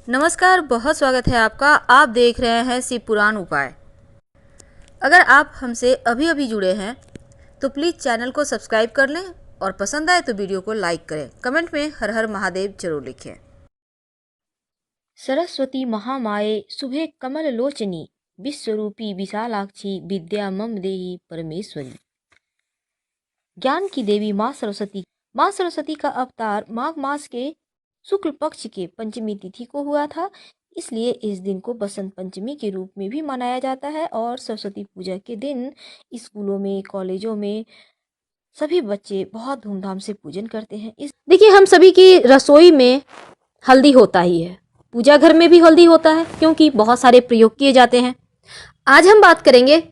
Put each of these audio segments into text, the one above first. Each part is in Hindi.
नमस्कार, बहुत स्वागत है आपका। आप देख रहे हैं शिव पुराण उपाय। अगर आप हमसे अभी अभी जुड़े हैं तो प्लीज़ चैनल को सब्सक्राइब कर लें और पसंद आए तो वीडियो को लाइक करें। कमेंट में हर हर महादेव जरूर लिखें। सरस्वती महामाये शुभे कमल लोचनी विश्वरूपी विशालाक्षी विद्या मम देहि परमेश्वरी। ज्ञान की देवी माँ सरस्वती का अवतार माघ मास के शुक्ल पक्ष के पंचमी तिथि को हुआ था। इसलिए इस दिन को बसंत पंचमी के रूप में भी मनाया जाता है और सरस्वती पूजा के दिन स्कूलों में, कॉलेजों में सभी बच्चे बहुत धूमधाम से पूजन करते हैं। देखिए, हम सभी की रसोई में हल्दी होता ही है, पूजा घर में भी हल्दी होता है क्योंकि बहुत सारे प्रयोग किए जाते हैं। आज हम बात करेंगे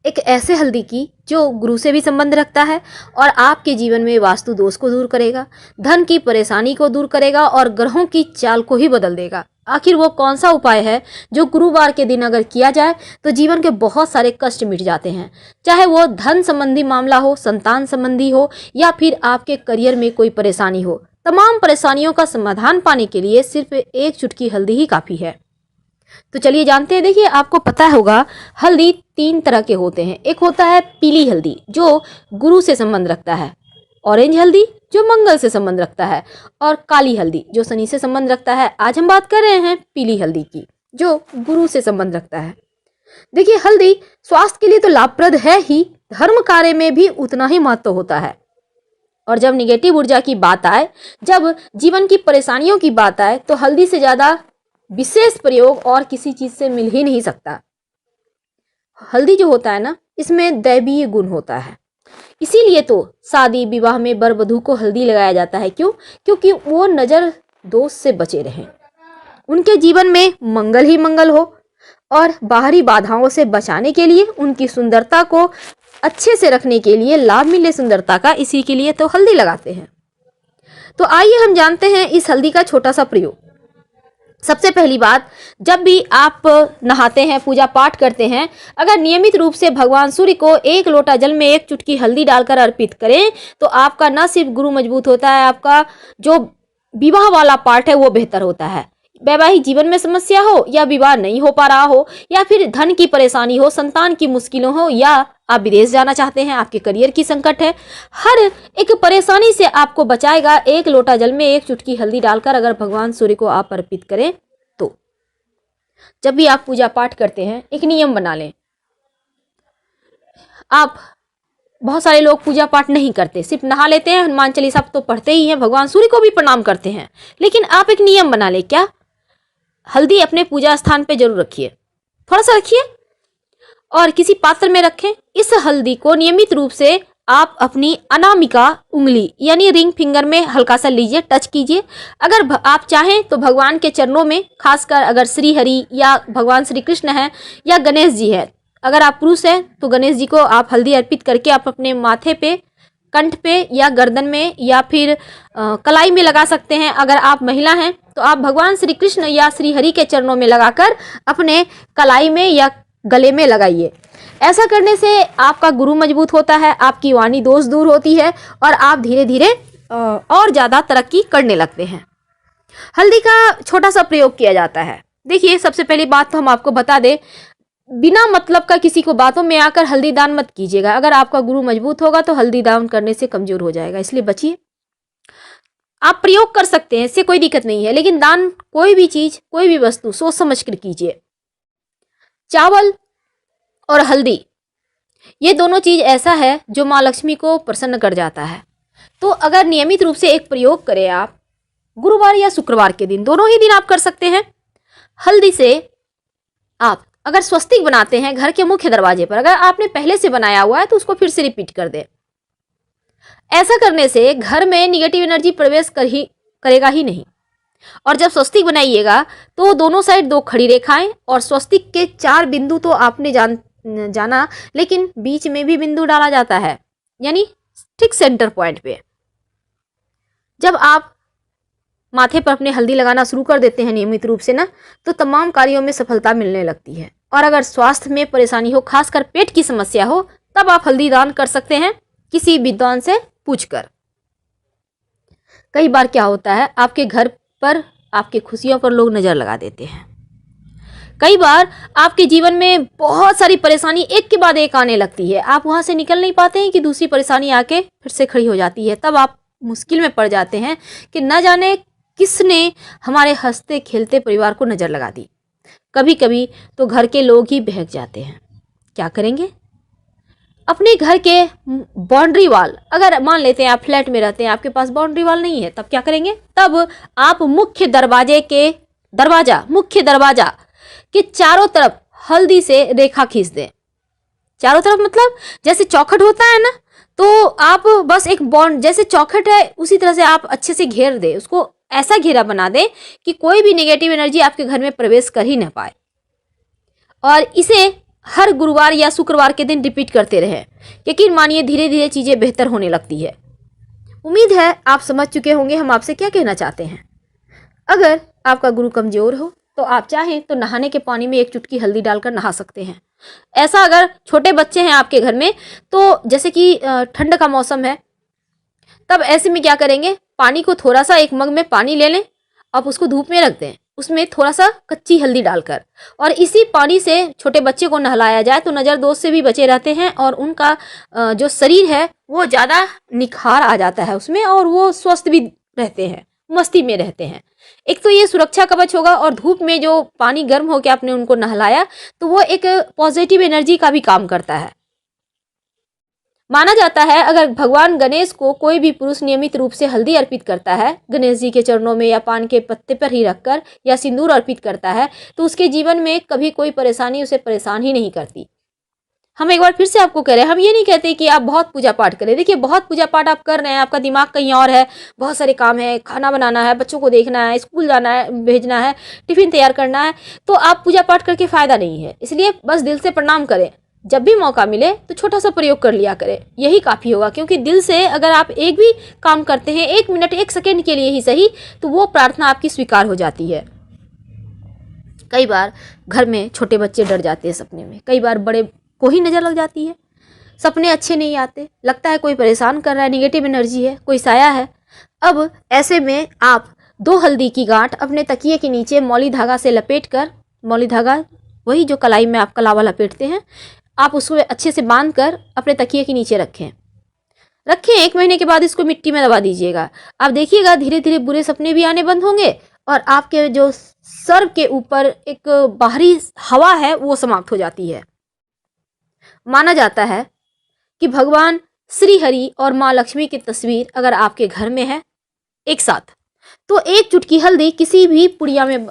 एक ऐसे हल्दी की जो गुरु से भी संबंध रखता है और आपके जीवन में वास्तु दोष को दूर करेगा, धन की परेशानी को दूर करेगा और ग्रहों की चाल को ही बदल देगा। आखिर वो कौन सा उपाय है जो गुरुवार के दिन अगर किया जाए तो जीवन के बहुत सारे कष्ट मिट जाते हैं, चाहे वो धन संबंधी मामला हो, संतान संबंधी हो या फिर आपके करियर में कोई परेशानी हो। तमाम परेशानियों का समाधान पाने के लिए सिर्फ एक चुटकी हल्दी ही काफ़ी है। तो चलिए जानते हैं। देखिए, आपको पता होगा हल्दी 3 तरह के होते हैं। एक होता है पीली हल्दी जो गुरु से संबंध रखता है, ऑरेंज हल्दी जो मंगल से संबंध रखता है और काली हल्दी जो शनि से संबंध रखता है। आज हम बात कर रहे हैं पीली हल्दी की जो गुरु से संबंध रखता है। देखिए, हल्दी स्वास्थ्य के लिए तो लाभप्रद है ही, धर्म कार्य में भी उतना ही महत्व होता है। और जब निगेटिव ऊर्जा की बात आए, जब जीवन की परेशानियों की बात आए तो हल्दी से ज्यादा विशेष प्रयोग और किसी चीज से मिल ही नहीं सकता। हल्दी जो होता है ना, इसमें दैवीय गुण होता है। इसीलिए तो शादी विवाह में वर वधू को हल्दी लगाया जाता है। क्यों? क्योंकि वो नजर दोष से बचे रहें, उनके जीवन में मंगल ही मंगल हो और बाहरी बाधाओं से बचाने के लिए, उनकी सुंदरता को अच्छे से रखने के लिए, लाभ मिले सुंदरता का, इसी के लिए तो हल्दी लगाते हैं। तो आइए हम जानते हैं इस हल्दी का छोटा सा प्रयोग। सबसे पहली बात, जब भी आप नहाते हैं, पूजा पाठ करते हैं, अगर नियमित रूप से भगवान सूर्य को 1 लोटा जल में 1 चुटकी हल्दी डालकर अर्पित करें तो आपका न सिर्फ गुरु मजबूत होता है, आपका जो विवाह वाला पार्ट है वो बेहतर होता है। वैवाहिक जीवन में समस्या हो या विवाह नहीं हो पा रहा हो या फिर धन की परेशानी हो, संतान की मुश्किलों हो या आप विदेश जाना चाहते हैं, आपके करियर की संकट है, हर एक परेशानी से आपको बचाएगा 1 लोटा जल में 1 चुटकी हल्दी डालकर अगर भगवान सूर्य को आप अर्पित करें तो। जब भी आप पूजा पाठ करते हैं एक नियम बना लें। आप बहुत सारे लोग पूजा पाठ नहीं करते, सिर्फ नहा लेते हैं, हनुमान चालीसा तो पढ़ते ही हैं, भगवान सूर्य को भी प्रणाम करते हैं, लेकिन आप एक नियम बना ले। क्या? हल्दी अपने पूजा स्थान पे जरूर रखिए, थोड़ा सा रखिए और किसी पात्र में रखें। इस हल्दी को नियमित रूप से आप अपनी अनामिका उंगली यानी रिंग फिंगर में हल्का सा लीजिए, टच कीजिए। अगर आप चाहें तो भगवान के चरणों में, खासकर अगर श्री हरि या भगवान श्री कृष्ण है या गणेश जी है, अगर आप पुरुष हैं तो गणेश जी को आप हल्दी अर्पित करके आप अपने माथे पे, कंठ पे या गर्दन में या फिर कलाई में लगा सकते हैं। अगर आप महिला हैं तो आप भगवान श्री कृष्ण या श्री हरि के चरणों में लगाकर अपने कलाई में या गले में लगाइए। ऐसा करने से आपका गुरु मजबूत होता है, आपकी वाणी दोष दूर होती है और आप धीरे धीरे और ज़्यादा तरक्की करने लगते हैं। हल्दी का छोटा सा प्रयोग किया जाता है। देखिए, सबसे पहली बात तो हम आपको बता दें, बिना मतलब का किसी को बातों में आकर हल्दी दान मत कीजिएगा। अगर आपका गुरु मजबूत होगा तो हल्दी दान करने से कमजोर हो जाएगा, इसलिए बचिए। आप प्रयोग कर सकते हैं, इससे कोई दिक्कत नहीं है, लेकिन दान कोई भी चीज, कोई भी वस्तु सोच समझ कर कीजिए। चावल और हल्दी, ये दोनों चीज ऐसा है जो माँ लक्ष्मी को प्रसन्न कर जाता है। तो अगर नियमित रूप से एक प्रयोग करें आप, गुरुवार या शुक्रवार के दिन, दोनों ही दिन आप कर सकते हैं। हल्दी से आप अगर स्वस्तिक बनाते हैं घर के मुख्य दरवाजे पर, अगर आपने पहले से बनाया हुआ है तो उसको फिर से रिपीट कर दें। ऐसा करने से घर में निगेटिव एनर्जी प्रवेश करेगा ही नहीं। और जब स्वस्तिक बनाइएगा तो दोनों साइड 2 खड़ी रेखाएं और स्वस्तिक के 4 बिंदु तो आपने जाना, लेकिन बीच में भी बिंदु डाला जाता है, यानी ठीक सेंटर पॉइंट पे। जब आप माथे पर अपने हल्दी लगाना शुरू कर देते हैं नियमित रूप से ना, तो तमाम कार्यों में सफलता मिलने लगती है। और अगर स्वास्थ्य में परेशानी हो, खासकर पेट की समस्या हो, तब आप हल्दी दान कर सकते हैं किसी विद्वान से पूछकर। कई बार क्या होता है, आपके घर पर आपके खुशियों पर लोग नज़र लगा देते हैं। कई बार आपके जीवन में बहुत सारी परेशानी एक के बाद एक आने लगती है, आप वहाँ से निकल नहीं पाते हैं कि दूसरी परेशानी आके फिर से खड़ी हो जाती है। तब आप मुश्किल में पड़ जाते हैं कि न जाने किसने हमारे हंसते खेलते परिवार को नज़र लगा दी। कभी कभी तो घर के लोग ही बहक जाते हैं। क्या करेंगे? अपने घर के बाउंड्री वाल, अगर मान लेते हैं आप फ्लैट में रहते हैं, आपके पास बाउंड्री वाल नहीं है, तब क्या करेंगे? तब आप मुख्य दरवाजे के चारों तरफ हल्दी से रेखा खींच दें। चारों तरफ मतलब जैसे चौखट होता है ना, तो आप बस एक बॉन्ड जैसे चौखट है उसी तरह से आप अच्छे से घेर दें, उसको ऐसा घेरा बना दें कि कोई भी नेगेटिव एनर्जी आपके घर में प्रवेश कर ही ना पाए। और इसे हर गुरुवार या शुक्रवार के दिन रिपीट करते रहें। यकीन मानिए धीरे धीरे चीज़ें बेहतर होने लगती है। उम्मीद है आप समझ चुके होंगे हम आपसे क्या कहना चाहते हैं। अगर आपका गुरु कमज़ोर हो तो आप चाहें तो नहाने के पानी में एक चुटकी हल्दी डालकर नहा सकते हैं। ऐसा अगर छोटे बच्चे हैं आपके घर में, तो जैसे कि ठंड का मौसम है, तब ऐसे में क्या करेंगे, पानी को थोड़ा सा एक मग में पानी ले लें, आप उसको धूप में रख दें, उसमें थोड़ा सा कच्ची हल्दी डालकर, और इसी पानी से छोटे बच्चे को नहलाया जाए तो नज़र दोष से भी बचे रहते हैं और उनका जो शरीर है वो ज़्यादा निखार आ जाता है उसमें, और वो स्वस्थ भी रहते हैं, मस्ती में रहते हैं। एक तो ये सुरक्षा कवच होगा, और धूप में जो पानी गर्म होकर आपने उनको नहलाया तो वो एक पॉजिटिव एनर्जी का भी काम करता है। माना जाता है अगर भगवान गणेश को कोई भी पुरुष नियमित रूप से हल्दी अर्पित करता है, गणेश जी के चरणों में या पान के पत्ते पर ही रखकर, या सिंदूर अर्पित करता है, तो उसके जीवन में कभी कोई परेशानी उसे परेशान ही नहीं करती। हम एक बार फिर से आपको कह रहे हैं, हम ये नहीं कहते कि आप बहुत पूजा पाठ करें। देखिए, बहुत पूजा पाठ आप कर रहे हैं, आपका दिमाग कहीं और है, बहुत सारे काम है, खाना बनाना है, बच्चों को देखना है, स्कूल जाना है, भेजना है, टिफिन तैयार करना है, तो आप पूजा पाठ करके फ़ायदा नहीं है। इसलिए बस दिल से प्रणाम करें। जब भी मौका मिले तो छोटा सा प्रयोग कर लिया करें, यही काफ़ी होगा। क्योंकि दिल से अगर आप एक भी काम करते हैं, 1 मिनट 1 सेकेंड के लिए ही सही, तो वो प्रार्थना आपकी स्वीकार हो जाती है। कई बार घर में छोटे बच्चे डर जाते हैं सपने में, कई बार बड़े को ही नज़र लग जाती है, सपने अच्छे नहीं आते, लगता है कोई परेशान कर रहा है, नेगेटिव एनर्जी है, कोई साया है। अब ऐसे में आप 2 हल्दी की गांठ अपने तकिए के नीचे मौली धागा से लपेट कर, मौली धागा वही जो कलाई में आप कलावा लपेटते हैं, आप उसको अच्छे से बांध कर अपने तकिए के नीचे रखें। 1 महीने के बाद इसको मिट्टी में दबा दीजिएगा। आप देखिएगा धीरे धीरे बुरे सपने भी आने बंद होंगे, और आपके जो सर के ऊपर एक बाहरी हवा है वो समाप्त हो जाती है। माना जाता है कि भगवान श्री हरि और माँ लक्ष्मी की तस्वीर अगर आपके घर में है एक साथ, तो 1 चुटकी हल्दी किसी भी पुड़िया में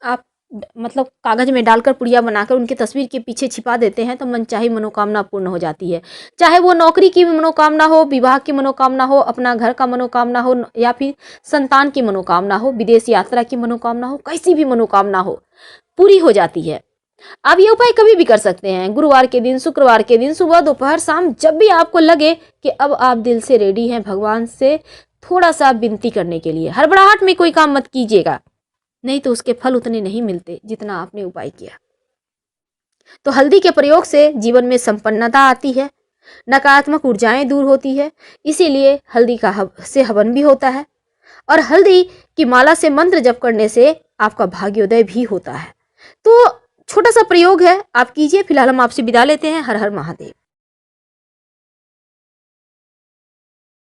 आप मतलब कागज में डालकर पुड़िया बनाकर उनकी तस्वीर के पीछे छिपा देते हैं, तो मनचाही मनोकामना पूर्ण हो जाती है। चाहे वो नौकरी की मनोकामना हो, विवाह की मनोकामना हो, अपना घर का मनोकामना हो, या फिर संतान की मनोकामना हो, विदेश यात्रा की मनोकामना हो, कैसी भी मनोकामना हो, पूरी हो जाती है। आप ये उपाय कभी भी कर सकते हैं, गुरुवार के दिन, शुक्रवार के दिन, सुबह, दोपहर, शाम, जब भी आपको लगे कि अब आप दिल से रेडी हैं भगवान से थोड़ा सा विनती करने के लिए। हड़बड़ाहट में कोई काम मत कीजिएगा, नहीं तो उसके फल उतने नहीं मिलते जितना आपने उपाय किया। तो हल्दी के प्रयोग से जीवन में संपन्नता आती है, नकारात्मक ऊर्जाएं दूर होती है, इसीलिए हल्दी का से हवन भी होता है, और हल्दी की माला से मंत्र जप करने से आपका भाग्योदय भी होता है। तो छोटा सा प्रयोग है, आप कीजिए। फिलहाल हम आपसे विदा लेते हैं। हर हर महादेव।